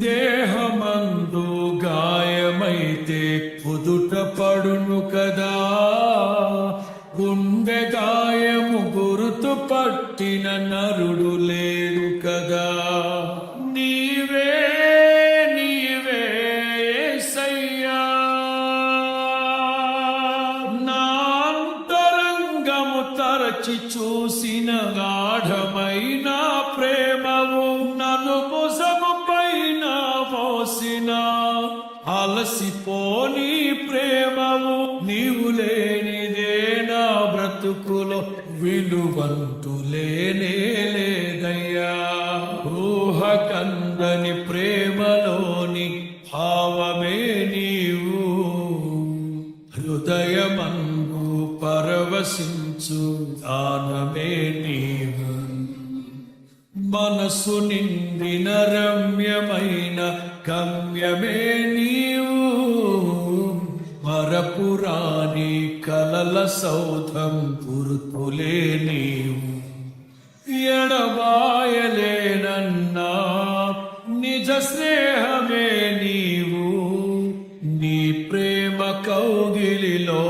దేహమందు గాయమైతే కుదుట పడును కదా, గుండె గాయము గురుతు పట్టిన నరుడు లేడు కదా. నీవే నీవే యేసయ్యా, నా అంతరంగము తరచి చూసిన గాఢమైన ప్రేమవు, నన్ను భుజము పైన మోసిన అలసిపోని ప్రేమవు, నీవు లేనిదే నా బ్రతుకులో విలువంతు లేనే లేదయ్యా. ఊహ కందని ప్రేమలోని భావమే నీవు, హృదయమందు పరవశించు దానమే నీవు. మనసు నిండిన రమ్యమైన గమ్యమే నీవు, మరపురాని కలల సౌధం గుర్తులే నీవు. ఎడబాయలేనన్నా నిజ స్నేహమే నీవు, నీ ప్రేమ కౌగిలిలో